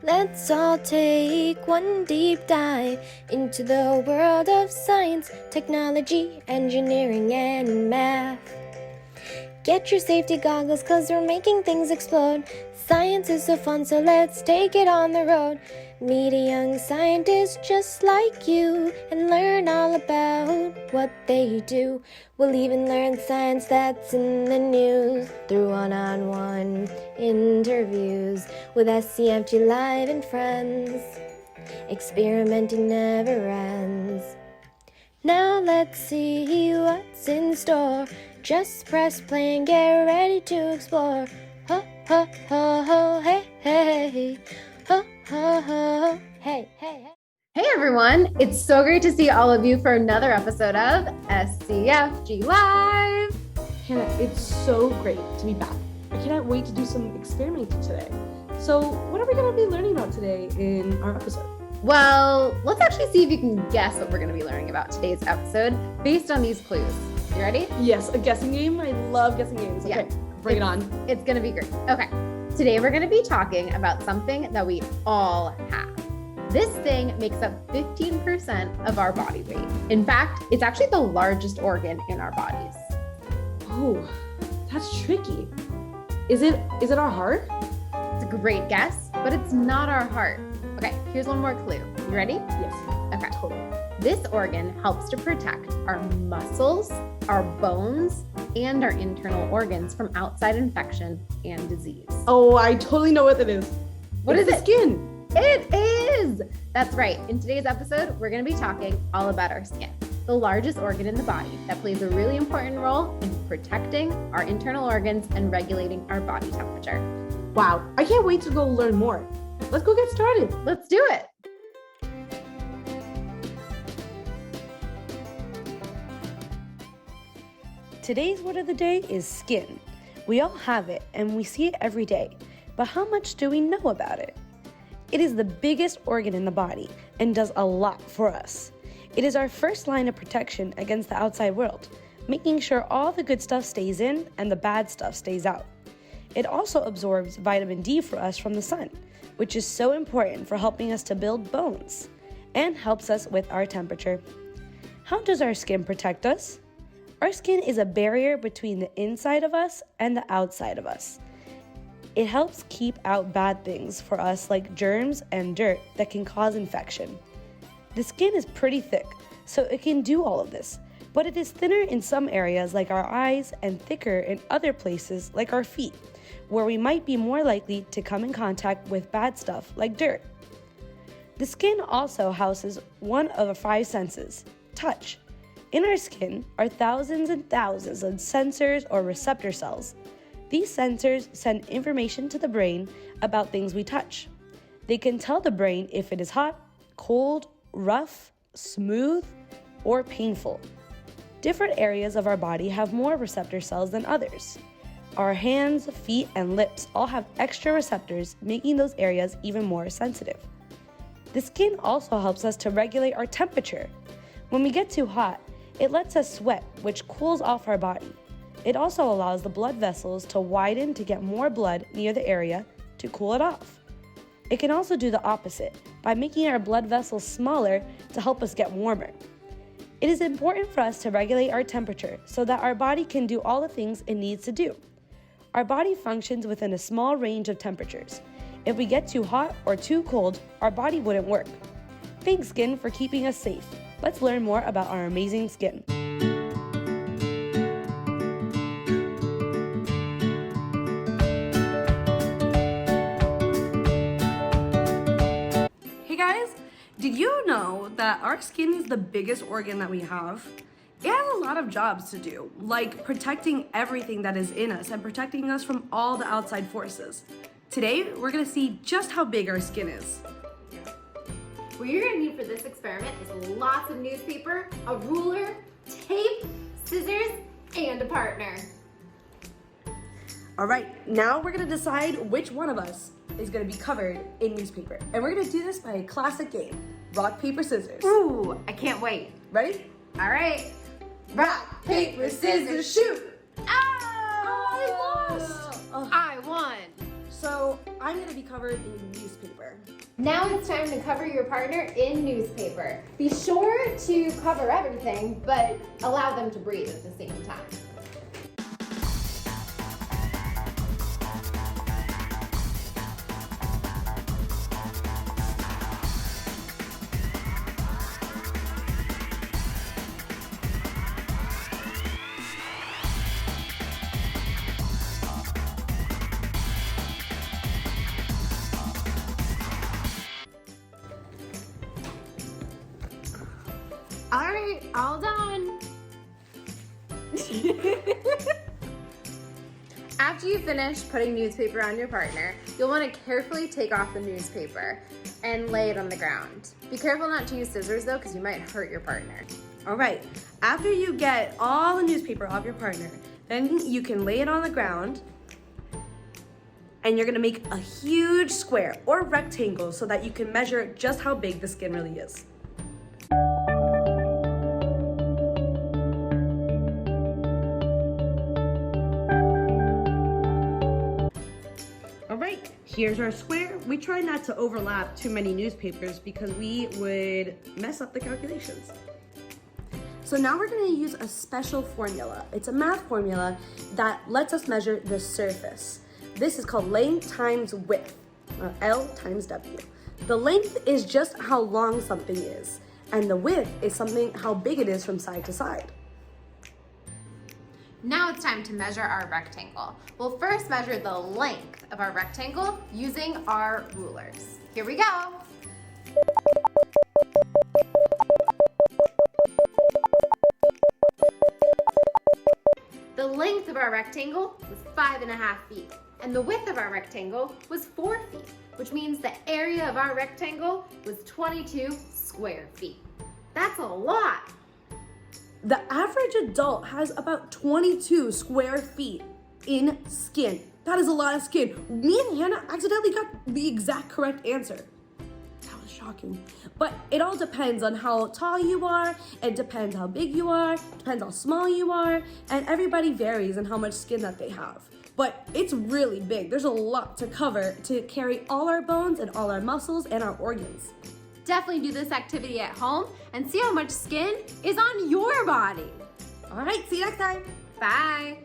Let's all take one deep dive into the world of science, technology, engineering, and math. Get your safety goggles, 'cause we're making things explode. Science is so fun, so let's take it on the road. Meet a young scientist just like you and learn all about what they do. We'll even learn science that's in the news through one-on-one interviews with SCFGLive and friends. Experimenting never ends. Now let's see what's in store. Just press play and get ready to explore. Ho, ho, ho, ho, hey, hey. Ho, ho, ho, hey, hey, hey. Hey everyone, it's so great to see all of you for another episode of SCFGLive. Hannah, it's so great to be back. I cannot wait to do some experimenting today. So what are we going to be learning about today in our episode? Well, let's actually see if you can guess what we're going to be learning about today's episode based on these clues. You ready? Yes, a guessing game. I love guessing games. Okay, bring it on. It's going to be great. Okay, today we're going to be talking about something that we all have. This thing makes up 15% of our body weight. In fact, it's actually the largest organ in our bodies. Oh, that's tricky. Is it our heart? It's a great guess, but it's not our heart. Okay, here's one more clue. You ready? Yes. Okay. Totally. This organ helps to protect our muscles, our bones, and our internal organs from outside infection and disease. Oh, I totally know what that is. What is the it? Skin. It is! That's right. In today's episode, we're going to be talking all about our skin, the largest organ in the body that plays a really important role in protecting our internal organs and regulating our body temperature. Wow, I can't wait to go learn more. Let's go get started. Let's do it. Today's word of the day is skin. We all have it and we see it every day, but how much do we know about it? It is the biggest organ in the body and does a lot for us. It is our first line of protection against the outside world, making sure all the good stuff stays in and the bad stuff stays out. It also absorbs vitamin D for us from the sun, which is so important for helping us to build bones and helps us with our temperature. How does our skin protect us? Our skin is a barrier between the inside of us and the outside of us. It helps keep out bad things for us like germs and dirt that can cause infection. The skin is pretty thick, so it can do all of this, but it is thinner in some areas like our eyes and thicker in other places like our feet, where we might be more likely to come in contact with bad stuff like dirt. The skin also houses one of the 5 senses, touch. In our skin are thousands and thousands of sensors or receptor cells. These sensors send information to the brain about things we touch. They can tell the brain if it is hot, cold, rough, smooth, or painful. Different areas of our body have more receptor cells than others. Our hands, feet, and lips all have extra receptors, making those areas even more sensitive. The skin also helps us to regulate our temperature. When we get too hot, it lets us sweat, which cools off our body. It also allows the blood vessels to widen to get more blood near the area to cool it off. It can also do the opposite by making our blood vessels smaller to help us get warmer. It is important for us to regulate our temperature so that our body can do all the things it needs to do. Our body functions within a small range of temperatures. If we get too hot or too cold, our body wouldn't work. Thanks, skin, for keeping us safe. Let's learn more about our amazing skin. Hey guys, did you know that our skin is the biggest organ that we have? It has a lot of jobs to do, like protecting everything that is in us and protecting us from all the outside forces. Today, we're gonna see just how big our skin is. What you're gonna need for this experiment is lots of newspaper, a ruler, tape, scissors, and a partner. All right, now we're gonna decide which one of us is gonna be covered in newspaper. And we're gonna do this by a classic game, rock, paper, scissors. Ooh, I can't wait. Ready? All right. Rock, paper, scissors, shoot! Oh! I lost! I won. So So I'm gonna be covered in newspaper. Now it's time to cover your partner in newspaper. Be sure to cover everything, but allow them to breathe at the same time. All right, all done. After you finish putting newspaper on your partner, you'll want to carefully take off the newspaper and lay it on the ground. Be careful not to use scissors though, because you might hurt your partner. All right, after you get all the newspaper off your partner, then you can lay it on the ground and you're gonna make a huge square or rectangle so that you can measure just how big the skin really is. All right, here's our square. We try not to overlap too many newspapers because we would mess up the calculations. So now we're gonna use a special formula. It's a math formula that lets us measure the surface. This is called length times width, L times W. The length is just how long something is, and the width is something how big it is from side to side. Now it's time to measure our rectangle. We'll first measure the length of our rectangle using our rulers. Here we go. The length of our rectangle was 5.5 feet, and the width of our rectangle was 4 feet, which means the area of our rectangle was 22 square feet. That's a lot. The average adult has about 22 square feet in skin. That is a lot of skin. Me and Hannah accidentally got the exact correct answer. That was shocking. But it all depends on how tall you are, it depends how big you are, it depends how small you are, and everybody varies in how much skin that they have. But it's really big. There's a lot to cover to carry all our bones and all our muscles and our organs. Definitely do this activity at home and see how much skin is on your body. All right, see you next time. Bye.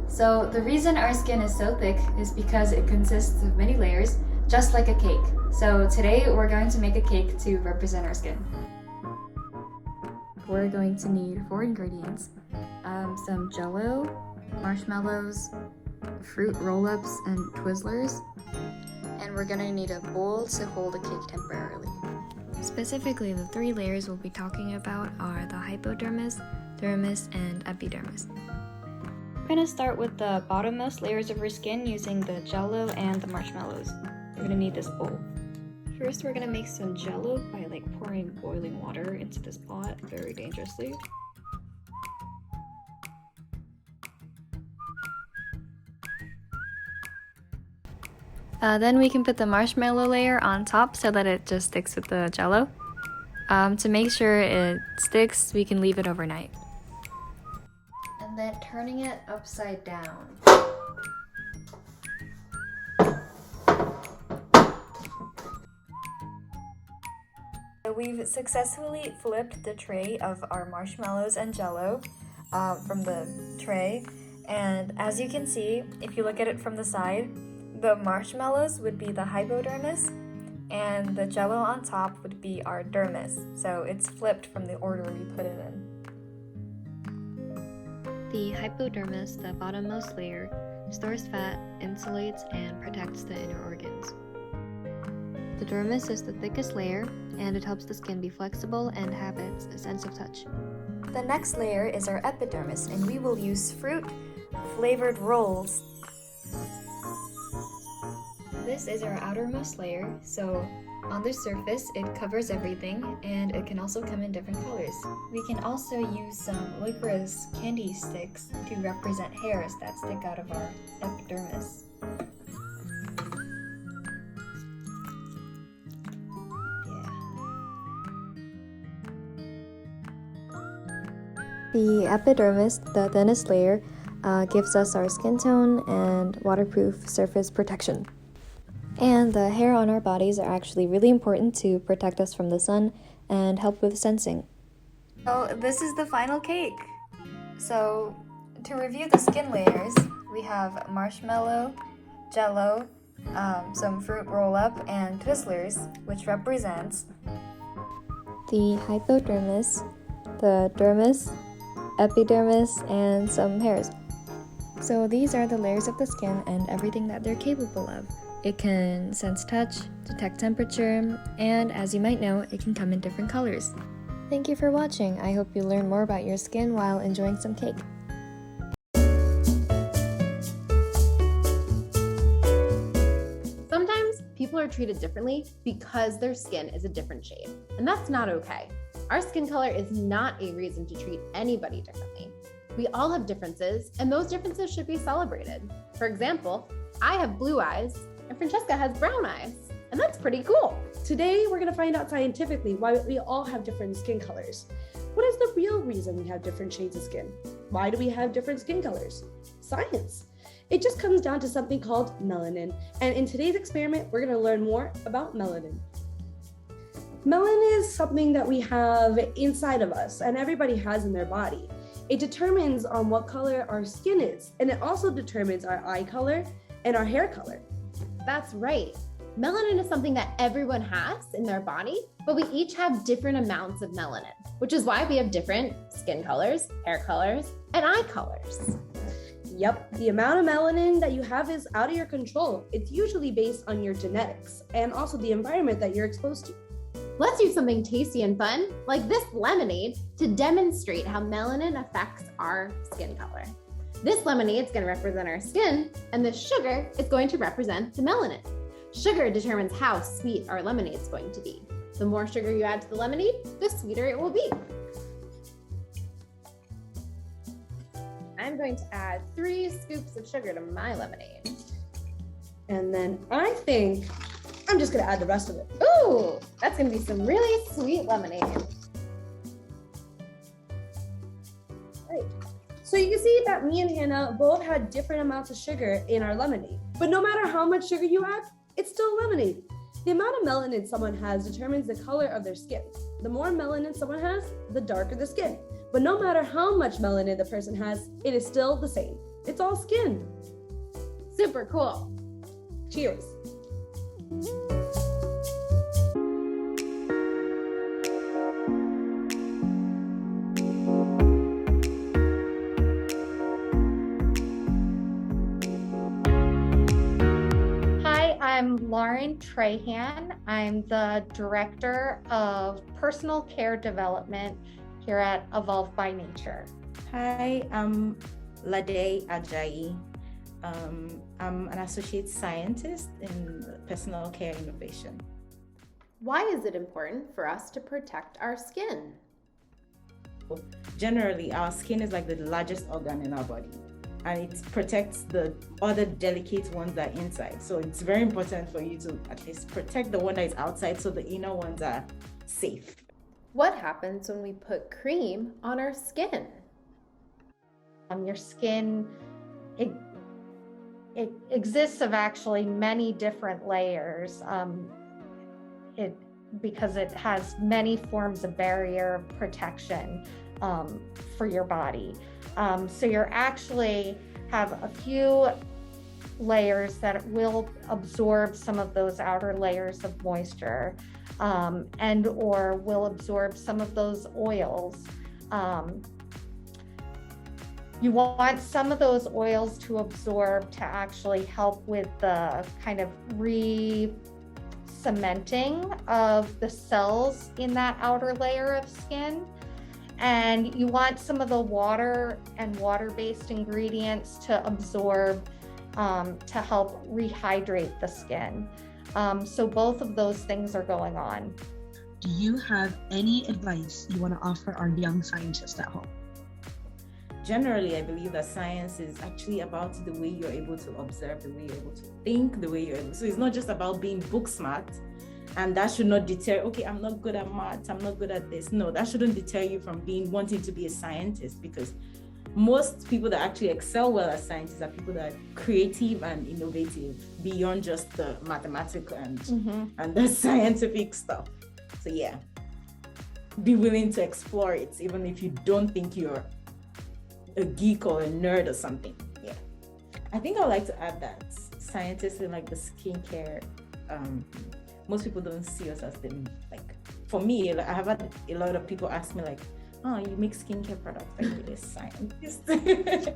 So the reason our skin is so thick is because it consists of many layers, just like a cake. So today we're going to make a cake to represent our skin. We're going to need 4 ingredients, some Jell-O, marshmallows, fruit roll-ups and Twizzlers, and we're gonna need a bowl to hold a cake temporarily. Specifically, the 3 layers we'll be talking about are the hypodermis, dermis, and epidermis. We're going to start with the bottommost layers of your skin using the Jell-O and the marshmallows. We're going to need this bowl. First, we're going to make some Jell-O by pouring boiling water into this pot very dangerously. Then we can put the marshmallow layer on top so that it just sticks with the Jell-O. To make sure it sticks, we can leave it overnight. And then turning it upside down. We've successfully flipped the tray of our marshmallows and Jell-O from the tray. And as you can see, if you look at it from the side, the marshmallows would be the hypodermis, and the Jell-O on top would be our dermis. So it's flipped from the order we put it in. The hypodermis, the bottommost layer, stores fat, insulates, and protects the inner organs. The dermis is the thickest layer, and it helps the skin be flexible and have its sense of touch. The next layer is our epidermis, and we will use fruit-flavored rolls. This is our outermost layer, so on the surface it covers everything, and it can also come in different colors. We can also use some licorice candy sticks to represent hairs that stick out of our epidermis. The epidermis, the thinnest layer, gives us our skin tone and waterproof surface protection. And the hair on our bodies are actually really important to protect us from the sun and help with sensing. So this is the final cake. So to review the skin layers, we have marshmallow, jello, some fruit roll-up, and Twizzlers, which represents The hypodermis, the dermis, epidermis, and some hairs. So these are the layers of the skin and everything that they're capable of. It can sense touch, detect temperature, and as you might know, it can come in different colors. Thank you for watching. I hope you learn more about your skin while enjoying some cake. Sometimes people are treated differently because their skin is a different shade, and that's not okay. Our skin color is not a reason to treat anybody differently. We all have differences, and those differences should be celebrated. For example, I have blue eyes, and Francesca has brown eyes, and that's pretty cool. Today, we're going to find out scientifically why we all have different skin colors. What is the real reason we have different shades of skin? Why do we have different skin colors? Science. It just comes down to something called melanin, and in today's experiment, we're going to learn more about melanin. Melanin is something that we have inside of us, and everybody has in their body. It determines on what color our skin is, and it also determines our eye color and our hair color. That's right. Melanin is something that everyone has in their body, but we each have different amounts of melanin, which is why we have different skin colors, hair colors, and eye colors. Yep, the amount of melanin that you have is out of your control. It's usually based on your genetics and also the environment that you're exposed to. Let's do something tasty and fun, like this lemonade, to demonstrate how melanin affects our skin color. This lemonade is going to represent our skin, and the sugar is going to represent the melanin. Sugar determines how sweet our lemonade is going to be. The more sugar you add to the lemonade, the sweeter it will be. I'm going to add 3 scoops of sugar to my lemonade. And then I think I'm just going to add the rest of it. Ooh, that's going to be some really sweet lemonade. Right. So you can see that me and Hannah both had different amounts of sugar in our lemonade. But no matter how much sugar you add, it's still lemonade. The amount of melanin someone has determines the color of their skin. The more melanin someone has, the darker the skin. But no matter how much melanin the person has, it is still the same. It's all skin. Super cool. Cheers. I'm Lauren Trahan. I'm the Director of Personal Care Development here at Evolve by Nature. Hi, I'm Lade Ajayi. I'm an Associate Scientist in Personal Care Innovation. Why is it important for us to protect our skin? Generally, our skin is like the largest organ in our body, and it protects the other delicate ones that are inside. So it's very important for you to at least protect the one that is outside so the inner ones are safe. What happens when we put cream on our skin? Your skin, it exists of actually many different layers. Because it has many forms of barrier protection for your body. So you're actually have a few layers that will absorb some of those outer layers of moisture and or will absorb some of those oils. You want some of those oils to absorb to actually help with the kind of re-cementing of the cells in that outer layer of skin. And you want some of the water and water-based ingredients to absorb to help rehydrate the skin. So both of those things are going on. Do you have any advice you want to offer our young scientists at home? Generally, I believe that science is actually about the way you're able to observe, the way you're able to think, the way you're able. So it's not just about being book smart, and that should not deter, okay, I'm not good at maths, I'm not good at this. No, that shouldn't deter you from wanting to be a scientist, because most people that actually excel well as scientists are people that are creative and innovative beyond just the mathematical and the scientific stuff. So yeah, be willing to explore it, even if you don't think you're a geek or a nerd or something. Yeah, I think I would like to add that scientists in like the skincare, most people don't see us as the, like, for me, like, I have had a lot of people ask me like, oh, you make skincare products, like you're a scientist.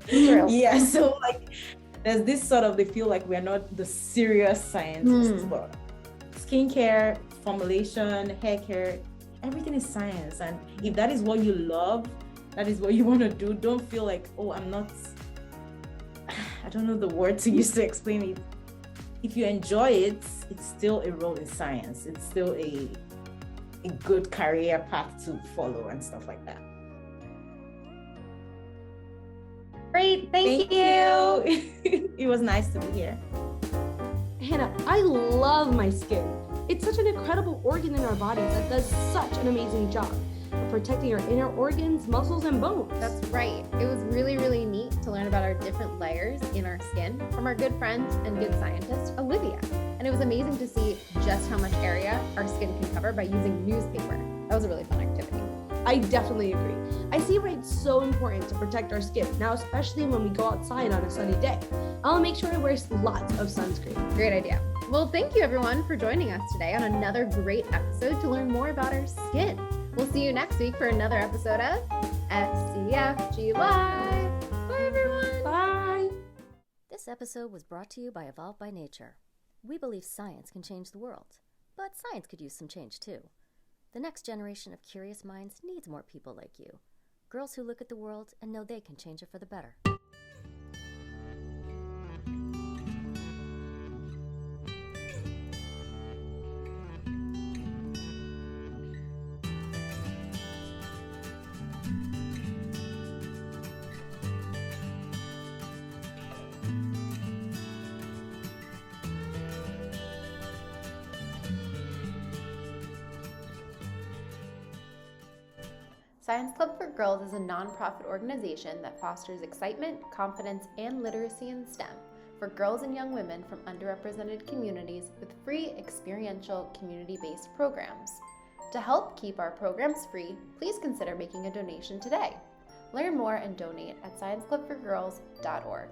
Yeah, so like there's this sort of, they feel like we're not the serious scientists, but skincare, formulation, hair care, everything is science. And if that is what you love, that is what you want to do, don't feel like, oh, I'm not, I don't know the word to use to explain it. If you enjoy it, it's still a role in science. It's still a good career path to follow and stuff like that. Great, thank you. It was nice to be here. Hannah, I love my skin. It's such an incredible organ in our bodies that does such an amazing job of protecting our inner organs, muscles, and bones. That's right. It was really, really neat to learn about our different layers in our skin from our good friend and good scientist, Olivia. And it was amazing to see just how much area our skin can cover by using newspaper. That was a really fun activity. I definitely agree. I see why it's so important to protect our skin, now especially when we go outside on a sunny day. I'll make sure I wear lots of sunscreen. Great idea. Well, thank you everyone for joining us today on another great episode to learn more about our skin. We'll see you next week for another episode of SCFG Live. Bye everyone. Bye. This episode was brought to you by Evolve by Nature. We believe science can change the world, but science could use some change too. The next generation of curious minds needs more people like you. Girls who look at the world and know they can change it for the better. Science Club for Girls is a nonprofit organization that fosters excitement, confidence, and literacy in STEM for girls and young women from underrepresented communities with free experiential community-based programs. To help keep our programs free, please consider making a donation today. Learn more and donate at scienceclubforgirls.org.